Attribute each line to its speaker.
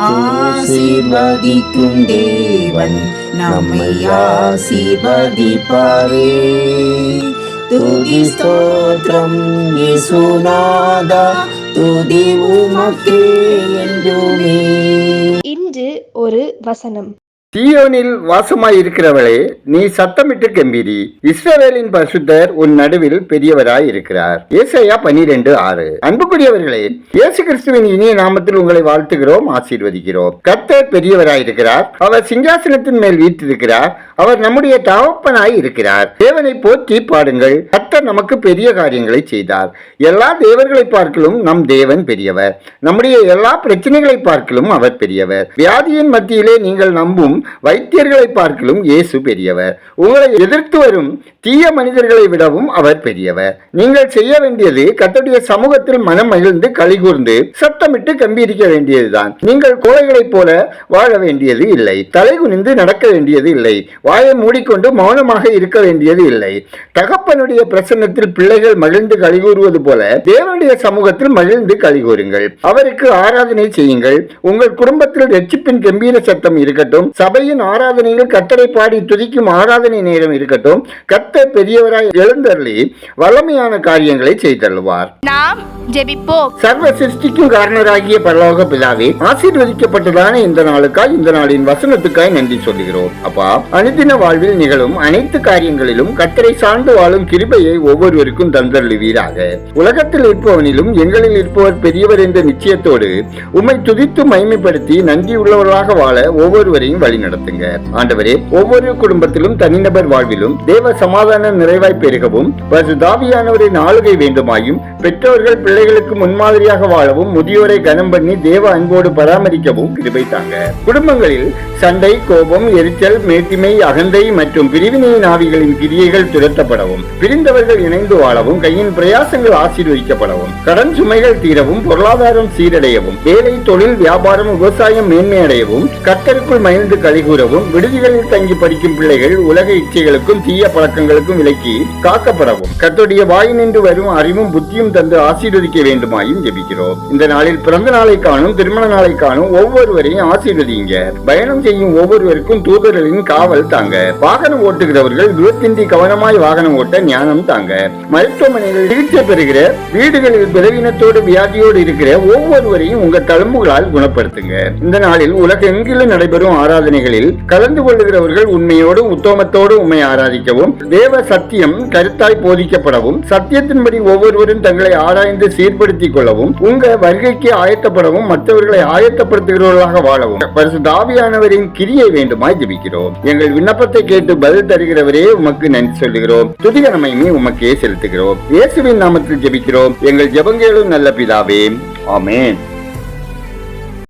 Speaker 1: ஆசீர்வதிக்கும் தேவன் நம்மை ஆசீர்வதிப்பாரே. துதி ஸ்தோத்திரம் இயேசுநாதா, துதி உமக்கே என்றுமே.
Speaker 2: இன்று ஒரு வசனம்.
Speaker 3: சீயோனில் வாசமாய் இருக்கிறவளே, நீ சத்தமிட்டு கம்பீரி, இஸ்ரவேலின் பரிசுத்தர் உன் நடுவில் பெரியவராய் இருக்கிறார். ஏசாயா 12:6. அன்புக்குரியவர்களே, இயேசு கிறிஸ்துவின் இனிய நாமத்தில் உங்களை வாழ்த்துகிறோம், ஆசீர்வதிக்கிறோம். கர்த்தர் பெரியவராய் இருக்கிறார். அவர் சிங்காசனத்தின் மேல் வீற்றிருக்கிறார். அவர் நம்முடைய தகப்பனாய் இருக்கிறார். தேவனை போற்றி பாடுங்கள். கர்த்தர் நமக்கு பெரிய காரியங்களை செய்தார். எல்லா தேவர்களை பார்க்கலும் நம் தேவன் பெரியவர். நம்முடைய எல்லா பிரச்சனைகளை பார்க்கலும் அவர் பெரியவர். வியாதியின் மத்தியிலே நீங்கள் நம்பும் வைத்தியர்களை பார்க்கலும் இயேசு பெரியவர். உங்களை எதிர்த்து வரும் தீய மனிதர்களை விடவும் அவர் பெரியவர். நீங்கள் செய்ய வேண்டியது கர்த்தருடைய சமூகத்தில் மனம் மகிழ்ந்து களிகூர்ந்து சத்தமிட்டு கம்பீரிக்க வேண்டியதுதான். நீங்கள் கோழைகளைப் போல வாழ வேண்டியது இல்லை. தலை குனிந்து நடக்க வேண்டியது இல்லை. வாயை மூடிக்கொண்டு மௌனமாக இருக்க வேண்டியது இல்லை. தகப்பனுடைய பிரசன்னத்தில் பிள்ளைகள் மகிழ்ந்து களிகூறுவது போல தேவனுடைய சமூகத்தில் மகிழ்ந்து களிகூறுங்கள். அவருக்கு ஆராதனை செய்யுங்கள். உங்கள் குடும்பத்தில் ரட்சிப்பின் கம்பீர சத்தம் இருக்கட்டும். சபையின் ஆராதனையில் கர்த்தரை பாடி துதிக்கும் ஆராதனை நேரம் இருக்கட்டும். கர்த்தர் பெரியவராய் எழுந்தருளி வல்லமையான காரியங்களை செய்தருள்வார்.
Speaker 2: நாம் ஜெபிப்போம்.
Speaker 3: சர்வ சிருஷ்டிக்கும் காரணராகிய பரலோக பிதாவே, ஆசீர்வதிக்கப்பட்டதான இந்த நாளுக்காய், இந்த நாளின் வசனத்துக்காய் நன்றி சொல்லுகிறோம். அப்பா, அனுதின வாழ்வில் நிகழும் அனைத்து காரியங்களிலும் கர்த்தரை சார்ந்து வாழும் கிருபையை ஒவ்வொருவருக்கும் தந்தருளுவீராக. உலகத்தில் இருப்பவனிலும் எங்களில் இருப்பவர் பெரியவர் என்ற நிச்சயத்தோடு உம்மை துதித்து மகிமைப்படுத்தி நன்றி உள்ளவர்களாக வாழ ஒவ்வொருவரையும் வழி நடத்துங்க. ஆண்டவரே, ஒவ்வொரு குடும்பத்திலும் தனிநபர் வாழ்விலும் தேவ சமாதான நிறைவாய் பெருகவும் பரிசுத்தாவியானவரின் ஆளுகை வேண்டுமாயும் பெற்றோர்கள் பிள்ளைகளுக்கு முன்மாதிரியாக வாழவும் முதியோரை கனம் பண்ணி தேவ அன்போடு பராமரிக்கவும் கிருபை தாங்க. குடும்பங்களில் சண்டை, கோபம், எரிச்சல், மேட்டிமை, அகந்தை மற்றும் பிரிவினையின் ஆவிகளின் கிரியைகள் துரத்தப்படவும், பிரிந்தவர்கள் இணைந்து வாழவும், கையின் பிரயாசங்கள் ஆசீர்வதிக்கப்படவும், கடன் சுமைகள் தீரவும், பொருளாதாரம் சீரடையவும், வேலை, தொழில், வியாபாரம், விவசாயம் மேன்மையடையவும், கர்த்தருக்குள் மகிழ்ந்து கலிகூறவும், விடுதிகளில் தங்கி படிக்கும் பிள்ளைகள் உலக இச்சைகளுக்கும் தீய பழக்கங்களுக்கும் விலக்கி காக்கப்படவும், கர்த்தருடைய வாயினின்று வரும் அறிவும் புத்தியும் தந்து ஆசீர்வதிக்க வேண்டுமாயும் ஜெபிக்கிறோம். இந்த நாளில் பிறந்த நாளை காணும், திருமண நாளை காணும் ஒவ்வொருவரையும் ஆசீர்வதிங்க. பயணம் செய்யும் ஒவ்வொருவருக்கும் தூதர்களின் காவல் தாங்க. வாகனம் ஓட்டுகிறவர்கள் விபத்தின்றி கவனமாய் வாகனம் ஓட்ட ஞானம் தாங்க. மருத்துவமனைகளில் சிகிச்சை பெறுகிற, வீடுகளில் பலவீனத்தோடு வியாதியோடு இருக்கிற ஒவ்வொருவரையும் உங்க தழும்புகளால் குணப்படுத்துங்க. இந்த நாளில் உலகெங்கிலும் நடைபெறும் ஆராதனைகளில் கலந்து கொள்ளுகிறவர்கள் உண்மையோடும் உத்தமத்தோடும் உண்மை ஆராதிக்கவும், தேவ சத்தியம் கருத்தாய் போதிக்கப்படவும், சத்தியத்தின்படி ஒவ்வொருவரும் தங்களை ஆராய்ந்து சீர்படுத்திக் கொள்ளவும், உங்க வருகைக்கு ஆயத்தப்படவும், மற்றவர்களை ஆயத்தப்படுத்துகிறவர்களாக வாழவும் பரிசுத்த ஆவியானவரின் கிரியை வேண்டுமாய் ஜெபிக்கிறோம். எங்கள் விண்ணப்பத்தை கேட்டு பதில் தருகிறவரே, உமக்கு நன்றி சொல்லுகிறோம். துதிகரமையுமே உமக்கே செலுத்துகிறோம். இயேசுவின் நாமத்தில் ஜெபிக்கிறோம் எங்கள் ஜெபங்களும் நல்ல பிதாவே, ஆமென்.